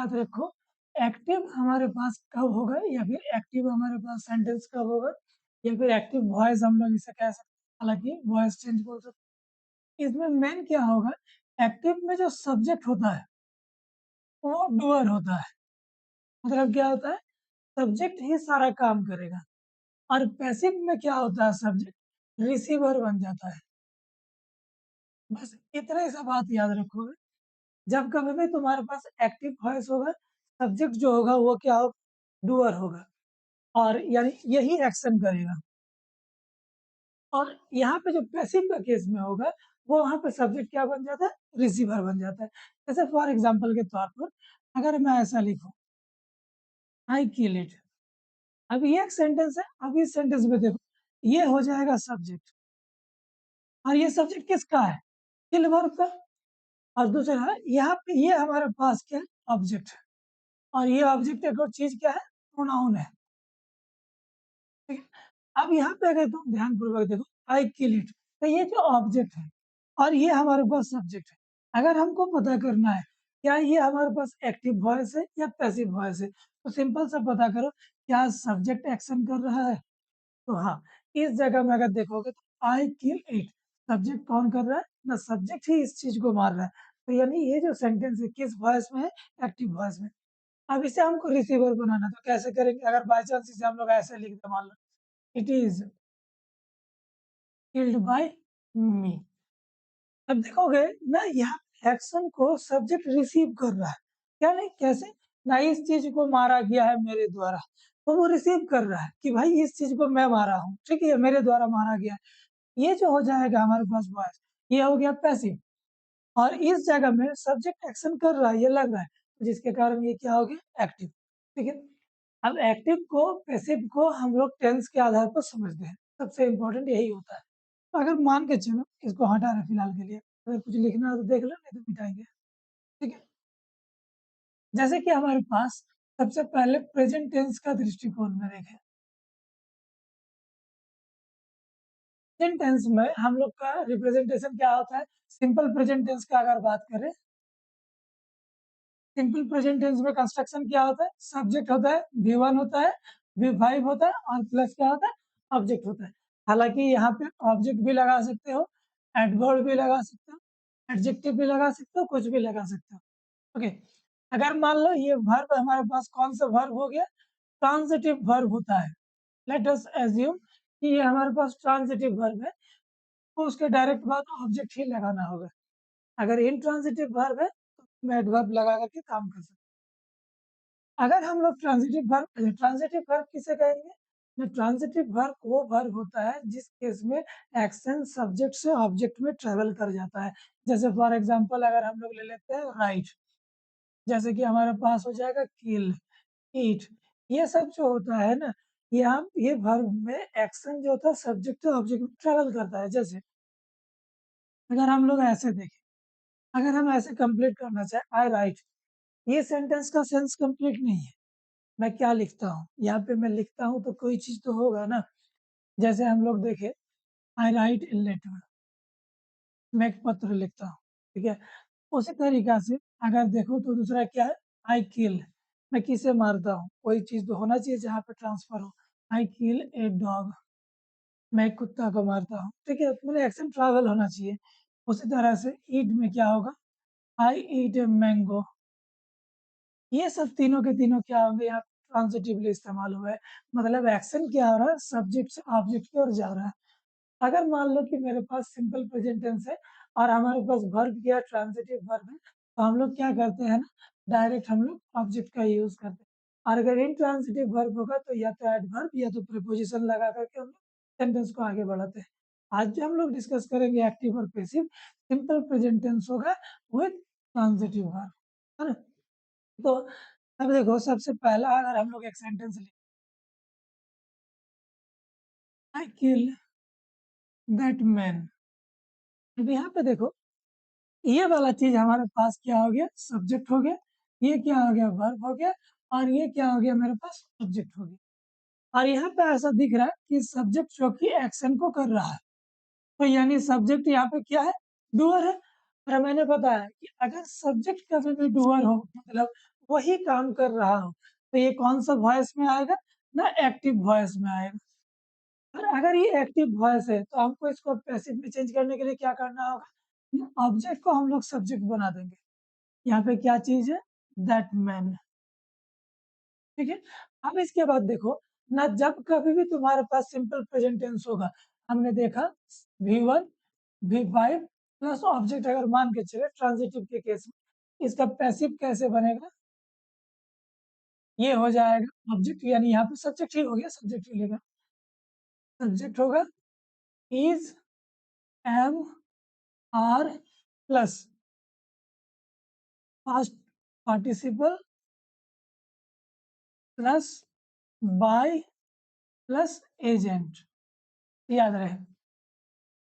याद रखो एक्टिव हमारे पास कब होगा या फिर एक्टिव हमारे पास सेंटेंस कब होगा या फिर एक्टिव वॉइस हम लोग इसे कह सकते हैं, हालांकि वॉइस चेंज बोल सकते हैं। इसमें मेन क्या होगा, एक्टिव में जो सब्जेक्ट होता है वो डूअर होता है। मतलब क्या होता है, सब्जेक्ट ही सारा काम करेगा। और पैसिव में क्या होता है, सब्जेक्ट रिसीवर बन जाता है। बस इतना ही सा बात याद रखोगे। जब कभी भी तुम्हारे पास एक्टिव वॉइस होगा, सब्जेक्ट जो होगा वो क्या होगा, डूअर होगा और यानी यही एक्शन करेगा। और यहाँ पे जो पैसिव का केस में होगा, वो वहाँ पे सब्जेक्ट क्या बन जाता है, रिसीवर बन जाता है। जैसे फॉर एग्जाम्पल के तौर पर अगर मैं ऐसा लिखूं, आई किल इट। अब ये एक सेंटेंस है, अब इस सेंटेंस में देखो, ये हो जाएगा सब्जेक्ट और ये सब्जेक्ट किसका है, किल वर्ब का। और दूसरा यहाँ पे ये हमारे पास क्या है, ऑब्जेक्ट है। और ये ऑब्जेक्ट एक और चीज क्या है, प्रोनाउन है। ठीक है। अब यहाँ पे अगर तुम ध्यान पूर्वक देखो, आई किल इट, तो ये जो ऑब्जेक्ट है और ये हमारे पास सब्जेक्ट है। अगर हमको पता करना है क्या ये हमारे पास एक्टिव वॉइस है या पैसिव वॉइस है, तो सिंपल सा पता करो, क्या सब्जेक्ट एक्शन कर रहा है। तो हाँ, इस जगह में अगर देखोगे तो आई किल इट, सब्जेक्ट कौन कर रहा है ना, सब्जेक्ट ही इस चीज को मार रहा है। तो यानी ये जो सेंटेंस है किस वॉइस में है, एक्टिव वॉइस में। अब इसे हमको रिसीवर बनाना, तो कैसे करेंगे, अगर बाई चांस इसे हम लोग ऐसे लिख दे, मान लो इट इज किल्ड बाय मी। अब देखोगे ना, यहाँ एक्शन को सब्जेक्ट रिसीव कर रहा है। क्या नहीं, कैसे ना, इस चीज को मारा गया है मेरे द्वारा, तो वो रिसीव कर रहा है कि भाई इस चीज को मैं मारा हूँ, ठीक है, मेरे द्वारा मारा गया है। ये जो हो जाएगा हमारे पास वॉइस, ये हो गया पैसिव। और इस जगह में सब्जेक्ट एक्शन कर रहा है, ये लग रहा है, जिसके कारण ये क्या हो गया, एक्टिव। ठीक है। अब एक्टिव को पैसिव को हम लोग टेंस के आधार पर समझते हैं, सबसे इम्पोर्टेंट यही होता है। तो अगर मान के चलो इसको हटा रहे फिलहाल के लिए, अगर कुछ लिखना है तो देख लो, नहीं तो मिटाएंगे। ठीक है। जैसे कि हमारे पास सबसे पहले प्रेजेंट टेंस का दृष्टिकोण में देखें। प्रेजेंट टेंस में हम लोग का रिप्रेजेंटेशन क्या होता है, सिंपल प्रेजेंट टेंस का अगर बात करें, सिंपल प्रेजेंट टेंस में कंस्ट्रक्शन क्या होता है, सब्जेक्ट होता है, V1 होता है, V5 होता है और प्लस क्या होता है, ऑब्जेक्ट होता है। हालांकि यहाँ पे ऑब्जेक्ट भी लगा सकते हो, एडवर्ब भी लगा सकते हो, एडजेक्टिव भी लगा सकते हो, कुछ भी लगा सकते हो। ओके। अगर मान लो ये वर्ब हमारे पास कौन सा वर्ब हो गया, ट्रांजिटिव वर्ब होता है। लेट अस एज्यूम कि ये हमारे पास ट्रांजिटिव वर्ब है, तो उसके डायरेक्ट बाद ऑब्जेक्ट ही लगाना होगा। अगर इंट्रांजिटिव वर्ब है तो तुम एडवर्ब लगा करके काम कर सकते हो। अगर हम लोग ट्रांजिटिव वर्ब किसे कहेंगे, ट्रांजिटिव वर्ब वो वर्ब होता है जिस केस में एक्शन सब्जेक्ट से ऑब्जेक्ट में ट्रेवल कर जाता है। जैसे फॉर एग्जांपल अगर हम लोग ले लेते हैं राइट, जैसे कि हमारे पास हो जाएगा किल, ईट, ये सब जो होता है ना, यहाँ ये वर्ब में एक्शन जो होता है सब्जेक्ट से ऑब्जेक्ट में ट्रेवल करता है। जैसे अगर हम लोग ऐसे देखें, अगर हम ऐसे कंप्लीट करना चाहे, आई राइट, ये सेंटेंस का सेंस कंप्लीट नहीं है। मैं क्या लिखता हूँ, यहाँ पे मैं लिखता हूँ तो कोई चीज तो होगा ना। जैसे हम लोग देखे, आई राइट ए लेटर, मैं एक पत्र लिखता हूँ, ठीक है। उसी तरीका से अगर देखो तो दूसरा क्या है, आई किल, मैं किसे मारता हूँ, कोई चीज तो होना चाहिए जहाँ पे ट्रांसफर हो। आई किल ए डॉग, मैं एक कुत्ता को मारता हूँ, ठीक है, मतलब एक्शन ट्रैवल होना चाहिए। उसी तरह से ईट में क्या होगा, आई ईट ए मैंगो। ये सब तीनों के तीनों क्या होंगे, यहाँ ट्रांजिटिवली इस्तेमाल हुआ है। मतलब एक्शन क्या हो रहा है, सब्जेक्ट से ऑब्जेक्ट की ओर जा रहा है। अगर मान लो कि मेरे पास सिंपल प्रेजेंट टेंस है और हमारे पास वर्ब क्या ट्रांजिटिव वर्ब है, तो हम लोग क्या करते हैं ना, डायरेक्ट हम लोग ऑब्जेक्ट का यूज करते हैं। और अगर इंट्रांजिटिव वर्ब होगा तो या तो एडवर्ब या तो प्रीपोजिशन लगा करके हम लोग सेंटेंस को आगे बढ़ाते हैं। आज जो हम लोग डिस्कस करेंगे एक्टिव और पैसिव, सिंपल प्रेजेंट टेंस होगा विद ट्रांजिटिव वर्ब, है ना। तो अब देखो, सबसे पहला अगर हम लोग एक सेंटेंस लिख, आई किल दैट मैन। अब यहाँ पे देखो, ये वाला चीज हमारे पास क्या हो गया, सब्जेक्ट हो गया, ये क्या हो गया, वर्ब हो गया, और ये क्या हो गया मेरे पास, ऑब्जेक्ट हो गया। और यहाँ पे ऐसा दिख रहा है कि सब्जेक्ट जो कि एक्शन को कर रहा है, तो यानी सब्जेक्ट यहाँ पे क्या है, डूअर है। और मैंने बताया कि अगर सब्जेक्ट कभी भी डूअर हो, मतलब वही काम कर रहा हो, तो ये कौन सा वॉइस में आएगा ना, एक्टिव वॉइस में आएगा। और अगर ये एक्टिव वॉइस है तो हमको इसको पैसिव में चेंज करने के लिए क्या करना होगा, ऑब्जेक्ट को हम लोग सब्जेक्ट बना देंगे। यहाँ पे क्या चीज है, दैट मैन। ठीक है, अब इसके बाद देखो ना, जब कभी भी तुम्हारे पास सिंपल प्रेजेंट टेंस होगा, हमने देखा V1 V5 प्लस ऑब्जेक्ट अगर मान के चले ट्रांजिटिव के केस में, इसका पैसिव कैसे बनेगा, ये हो जाएगा ऑब्जेक्ट, यानी यहाँ पे सब्जेक्ट ही हो गया, सब्जेक्ट ही लेगा, सब्जेक्ट होगा is, am, are plus past participle plus by plus agent. याद रहे,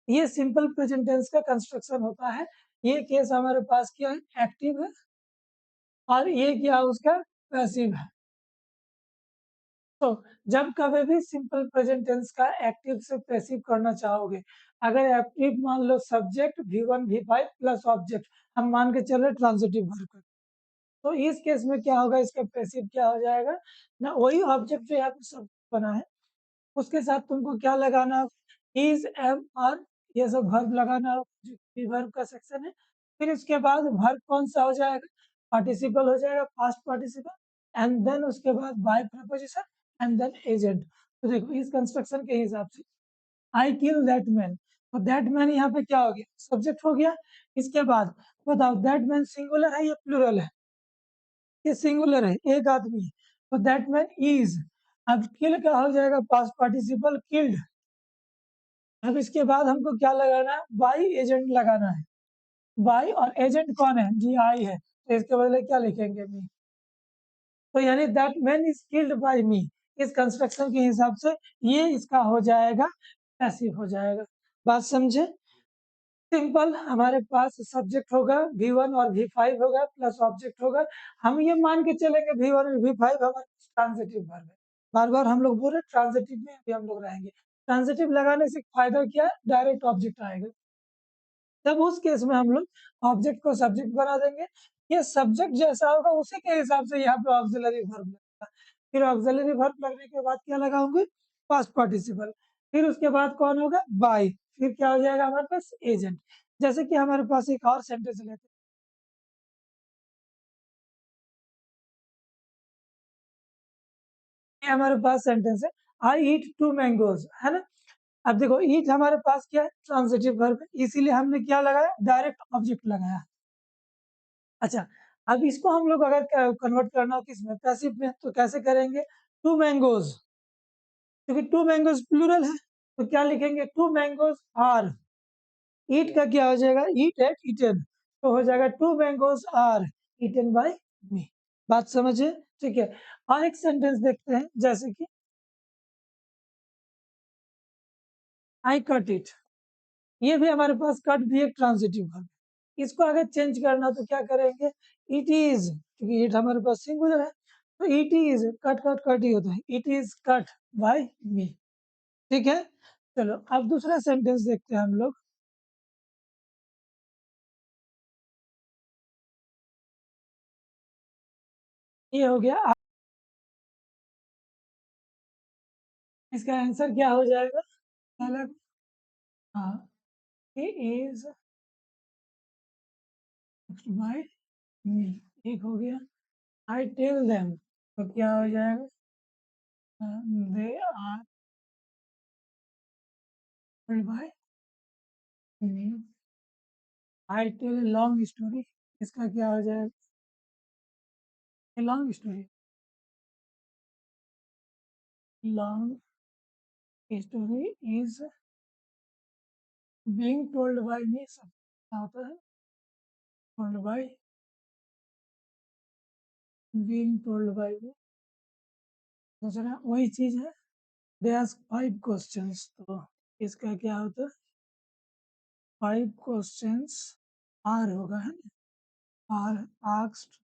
ये सिंपल प्रेजेंट टेंस का कंस्ट्रक्शन होता है। ये केस हमारे पास क्या है, एक्टिव है, और ये क्या उसका पैसिव है। तो जब कभी भी सिंपल प्रेजेंट टेंस का एक्टिव से पैसिव करना चाहोगे, अगर एक्टिव मान लो subject V1 V5 plus object, हम मान के चल रहे ट्रांजिटिव वर्ब, तो इस केस में क्या होगा, इसका पैसिव क्या हो जाएगा ना, वही ऑब्जेक्ट जो यहाँ पे सब बना है उसके साथ तुमको क्या लगाना होगा, इज, एम, आर, ये सब वर्ब लगाना होगा, जो वर्ब का सेक्शन है। फिर इसके बाद वर्ब कौन सा हो जाएगा, पार्टिसिपल हो जाएगा, पास्ट पार्टिसिपल, एंड देन उसके बाद by preposition, and then agent. तो देखो इस कंस्ट्रक्शन के हिसाब से आई किल दैट मैन, तो दैट मैन यहाँ पे क्या हो गया, सब्जेक्ट हो गया। इसके बाद बताओ दैट मैन सिंगुलर है या प्लूरल है, ये सिंगुलर है, एक आदमी है, तो दैट मैन इज। अब किल क्या हो जाएगा, पास्ट पार्टिसिपल किल्ड। अब इसके बाद हमको क्या लगाना है, बाई एजेंट लगाना है। बाई और एजेंट कौन है, जी आई है, तो इसके बदले क्या लिखेंगे, मी। तो यानी that man is killed by me, इस कंस्ट्रक्शन के हिसाब से ये इसका हो जाएगा, पैसिव हो जाएगा। बात समझे, सिंपल, हमारे पास सब्जेक्ट होगा V1 और V5 होगा प्लस ऑब्जेक्ट होगा। हम ये मान के चलेंगे V1 और V5 हमारे ट्रांजिटिव वर्ब है, बार बार हम लोग बोल रहे ट्रांजिटिव में भी हम लोग रहेंगे। ट्रांजिटिव लगाने से फायदा क्या है, डायरेक्ट ऑब्जेक्ट आएगा, तब उस केस में हम लोग ऑब्जेक्ट को सब्जेक्ट बना देंगे। ये सब्जेक्ट जैसा होगा उसी के हिसाब से यहाँ पे ऑक्सिलरी वर्ब लगेगा। फिर ऑक्सिलरी वर्ब लगने के बाद क्या लगाऊंगे, पास्ट पार्टिसिपल, फिर उसके बाद कौन होगा, बाय, फिर क्या हो जाएगा हमारे पास, एजेंट। जैसे कि हमारे पास एक और सेंटेंस लेते हैं, हमारे पास सेंटेंस है आई ईट टू मैंगोज, है ना। अब देखो ईट हमारे पास क्या है, ट्रांजिटिव वर्ब, इसीलिए हमने क्या लगाया, डायरेक्ट ऑब्जेक्ट लगाया। अच्छा, अब इसको हम लोग अगर कन्वर्ट करना हो किसमें, पैसिव में, तो कैसे करेंगे, टू मैंगोज, क्योंकि टू मैंगोज प्लूरल है, तो क्या लिखेंगे, टू मैंगोज आर। ईट का क्या हो जाएगा, ईट एट ईटन, तो हो जाएगा two mangoes are eaten by me. बात समझे, ठीक है। और एक सेंटेंस देखते हैं, जैसे कि आई कट इट, ये भी हमारे पास कट भी एक ट्रांजिटिव वर्ब है। इसको अगर चेंज करना तो क्या करेंगे, इट इज, क्योंकि इट हमारे पास सिंगुलर है, तो it is, cut cut cut ही होता है, it is cut by me. ठीक है, चलो अब दूसरा सेंटेंस देखते हैं हम लोग। ये हो गया, इसका आंसर क्या हो जाएगा, अलग, हाँ, ही इज बाय मी, एक हो गया। आई टेल देम, तो क्या हो जाएगा, they are told by me. I tell long story, इसका क्या हो जाएगा, long story, long story is being told by me, सब क्या होता है, told by, being told by me. दूसरा वही चीज है, दे आस्क 5 क्वेश्चंस, तो इसका क्या होता है, 5 क्वेश्चंस आर होगा, है ना, आर आस्क्ड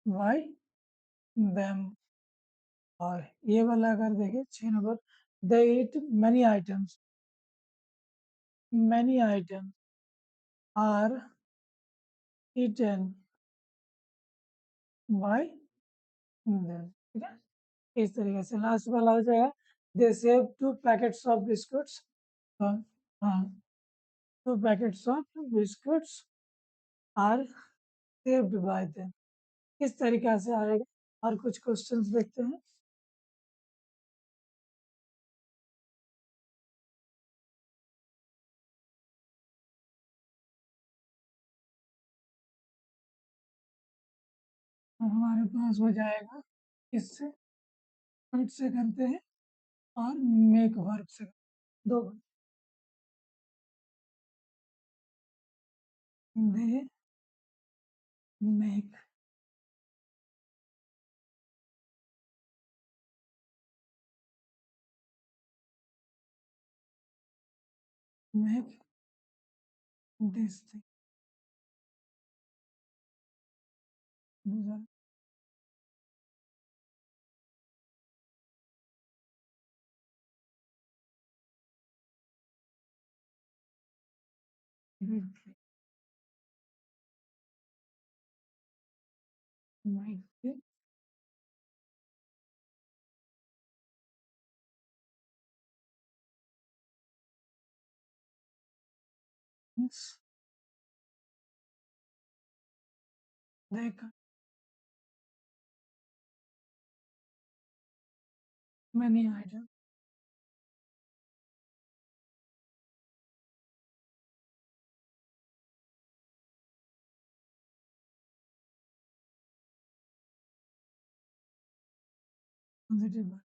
बाय देम। और ये वाला अगर देखें 6 number, they eat many items, many items are eaten by them, ठीक है। इस तरीके से लास्ट वाला हो जाएगा, they save 2 packets of biscuits. हाँ हाँ, 2 packets of biscuits are saved by them. किस तरीके से आएगा, और कुछ क्वेश्चंस देखते हैं। तो हमारे पास हो जाएगा, इससे वर्ब से करते हैं और मेक वर्ब से, दो they make, make this thing, make this, देख many items, positive make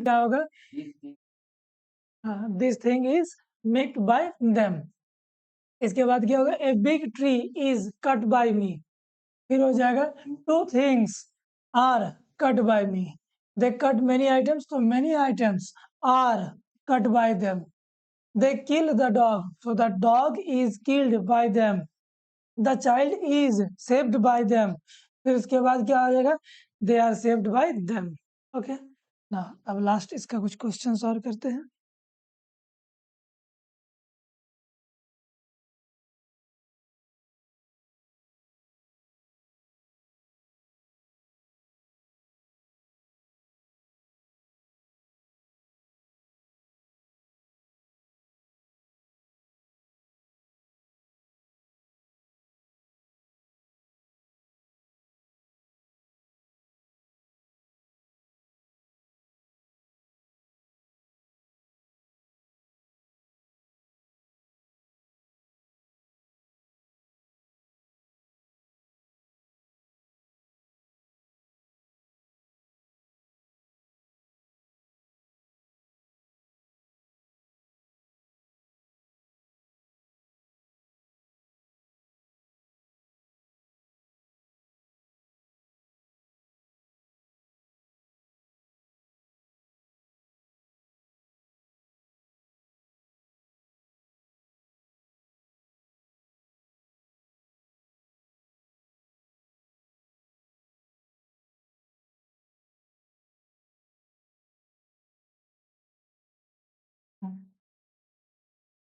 क्या होगा, this thing is maked by them. इसके बाद क्या होगा, a big tree is cut by me. फिर हो जाएगा, 2 things are cut by me. They cut many items, तो many items are cut by them. They kill the dog, so the dog is killed by them. The child is saved by them. फिर उसके बाद क्या आ जाएगा, they are saved by them. Okay ना, अब last इसका कुछ क्वेश्चंस और करते हैं।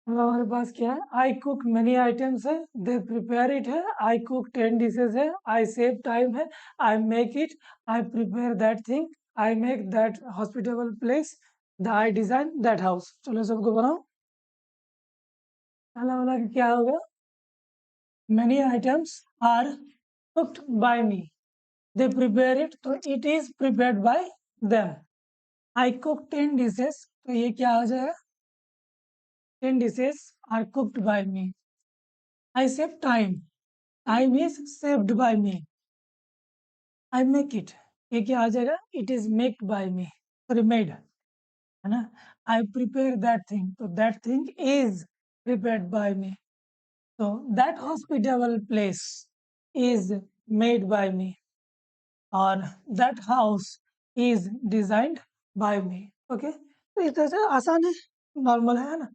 अब हमारे पास क्या है, आई कुक मेनी आइटम्स है, दे प्रिपेयर इट है, आई कुक 10 डिशेज है, आई सेव टाइम है, I make it, I prepare that thing, I make that hospitable place, the I design that house. चलो सबको बनाओ। पहला वाला का क्या होगा, many items are cooked by me, they prepare it, तो it is prepared by them. I cook 10 dishes, तो ये क्या हो जाएगा, 10 dishes are cooked by me. I save time, time is saved by me. I make it, ये क्या आ जाएगा, it is maked by me, sorry made, है ना। आई प्रिपेयर दैट थिंग, तो that thing is prepared by me. So that hospitable place is made by me, और that house is designed by me. Okay, तो इस तरह से आसान है, नॉर्मल है ना।